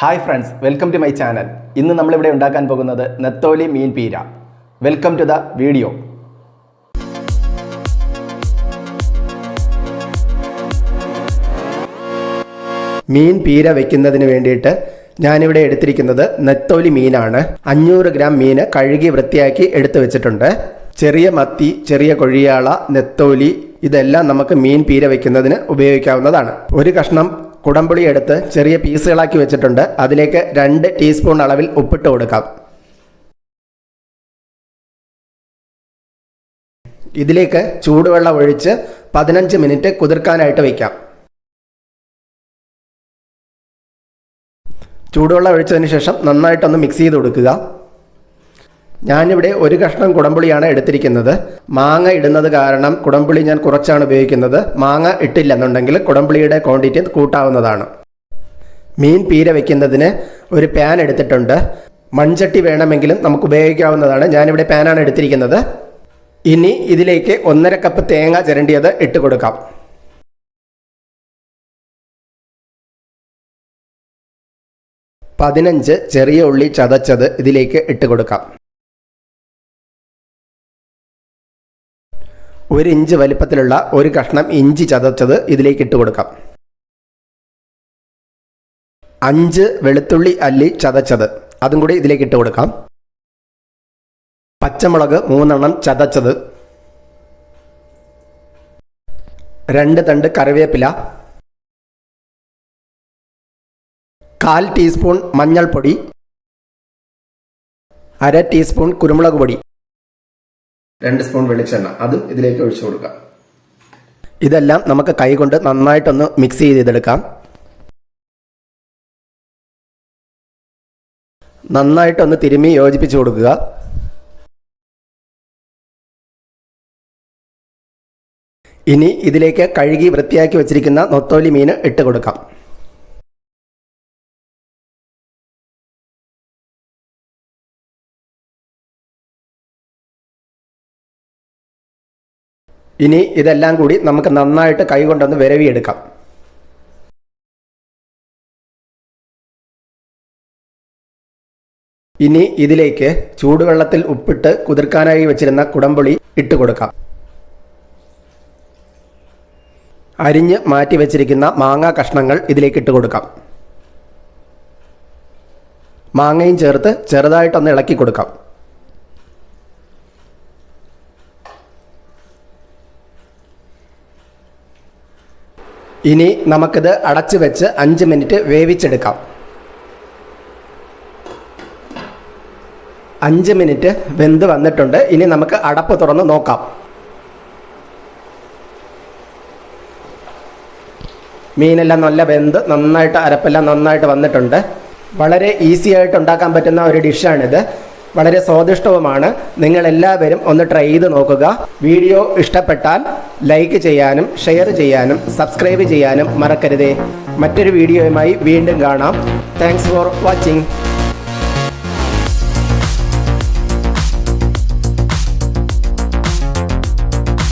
Hi friends, welcome to my channel. ഇന്ന് നമ്മളിവിടെ ഉണ്ടാക്കാൻ പോകുന്നത് നെത്തോലി മീൻ പീര. Welcome to the video. മീൻ പീര വെക്കുന്നതിന് വേണ്ടിയിട്ട് ഞാനിവിടെ എടുത്തിരിക്കുന്നത് നെത്തോലി മീനാണ്. 500 ഗ്രാം മീന് കഴുകി വൃത്തിയാക്കി എടുത്തു വെച്ചിട്ടുണ്ട്. ചെറിയ മത്തി, ചെറിയ കൊഴിയാള, നെത്തോലി ഇതെല്ലാം നമുക്ക് മീൻ പീര വെക്കുന്നതിന് ഉപയോഗിക്കാവുന്നതാണ്. ഒരു കഷ്ണം കുടംപുളി എടുത്ത് ചെറിയ പീസുകളാക്കി വെച്ചിട്ടുണ്ട്. അതിലേക്ക് 2 ടീസ്പൂൺ അളവിൽ ഉപ്പിട്ട് കൊടുക്കാം. ഇതിലേക്ക് ചൂടുവെള്ളം ഒഴിച്ച് 15 മിനിറ്റ് കുതിർക്കാനായിട്ട് വയ്ക്കാം. ചൂടുവെള്ളം ഒഴിച്ചതിന് ശേഷം നന്നായിട്ടൊന്ന് മിക്സ് ചെയ്ത് കൊടുക്കുക. ഞാനിവിടെ ഒരു കഷ്ണം കുടംപുളിയാണ് എടുത്തിരിക്കുന്നത്. മാങ്ങ ഇടുന്നത് കാരണം കുടംപുളി ഞാൻ കുറച്ചാണ് ഉപയോഗിക്കുന്നത്. മാങ്ങ ഇട്ടില്ലെന്നുണ്ടെങ്കിൽ കുടംപുളിയുടെ ക്വാണ്ടിറ്റി കൂട്ടാവുന്നതാണ്. മീൻ പീര വയ്ക്കുന്നതിന് ഒരു പാൻ എടുത്തിട്ടുണ്ട്. മൺചട്ടി വേണമെങ്കിലും നമുക്ക് ഉപയോഗിക്കാവുന്നതാണ്. ഞാനിവിടെ പാനാണ് എടുത്തിരിക്കുന്നത്. ഇനി ഇതിലേക്ക് 1.5 കപ്പ് തേങ്ങ ചിരണ്ടിയത് ഇട്ട് കൊടുക്കാം. പതിനഞ്ച് ചെറിയ ഉള്ളി ചതച്ചത് ഇതിലേക്ക് ഇട്ട് കൊടുക്കാം. 1 ഇഞ്ച് വലിപ്പത്തിലുള്ള ഒരു കഷ്ണം ഇഞ്ചി ചതച്ചത് ഇതിലേക്ക് ഇട്ട് കൊടുക്കാം. 5 വെളുത്തുള്ളി അല്ലി ചതച്ചത് അതും കൂടി ഇതിലേക്ക് ഇട്ട് കൊടുക്കാം. പച്ചമുളക് 3 എണ്ണം ചതച്ചത്, 2 തണ്ട് കറിവേപ്പില, 1/4 ടീസ്പൂൺ മഞ്ഞൾപ്പൊടി, 1/2 ടീസ്പൂൺ കുരുമുളക് പൊടി, 2 സ്പൂൺ വെളിച്ചെണ്ണ അതും ഇതിലേക്ക് ഒഴിച്ചു കൊടുക്കാം. ഇതെല്ലാം നമുക്ക് കൈകൊണ്ട് നന്നായിട്ടൊന്ന് മിക്സ് ചെയ്തെടുക്കാം. നന്നായിട്ടൊന്ന് തിരുമ്മി യോജിപ്പിച്ചു കൊടുക്കുക. ഇനി ഇതിലേക്ക് കഴുകി വൃത്തിയാക്കി വെച്ചിരിക്കുന്ന നെത്തോലി മീൻ ഇട്ട് കൊടുക്കാം. ഇനി ഇതെല്ലാം കൂടി നമുക്ക് നന്നായിട്ട് കൈകൊണ്ടൊന്ന് വിരവിയെടുക്കാം. ഇനി ഇതിലേക്ക് ചൂടുവെള്ളത്തിൽ ഉപ്പിട്ട് കുതിർക്കാനായി വെച്ചിരുന്ന കുടംപുളി ഇട്ട് കൊടുക്കാം. അരിഞ്ഞ് മാറ്റി വെച്ചിരിക്കുന്ന മാങ്ങ കഷ്ണങ്ങൾ ഇതിലേക്ക് ഇട്ട് കൊടുക്കാം. മാങ്ങയും ചേർത്ത് ചെറുതായിട്ടൊന്ന് ഇളക്കി കൊടുക്കാം. ഇനി നമുക്കിത് അടച്ചു വെച്ച് 5 മിനിറ്റ് വേവിച്ചെടുക്കാം. 5 മിനിറ്റ് വെന്ത് വന്നിട്ടുണ്ട്. ഇനി നമുക്ക് അടപ്പ് തുറന്ന് നോക്കാം. മീനെല്ലാം നല്ല വെന്ത് നന്നായിട്ട് അരപ്പെല്ലാം നന്നായിട്ട് വന്നിട്ടുണ്ട്. വളരെ ഈസി ആയിട്ട് ഉണ്ടാക്കാൻ പറ്റുന്ന ഒരു ഡിഷാണിത്. വളരെ സ്വാദിഷ്ടവുമാണ്. നിങ്ങളെല്ലാവരും ഒന്ന് ട്രൈ ചെയ്ത് നോക്കുക. വീഡിയോ ഇഷ്ടപ്പെട്ടാൽ ലൈക്ക് ചെയ്യാനും ഷെയർ ചെയ്യാനും സബ്സ്ക്രൈബ് ചെയ്യാനും മറക്കരുതേ. മറ്റൊരു വീഡിയോയുമായി വീണ്ടും കാണാം. Thanks for watching.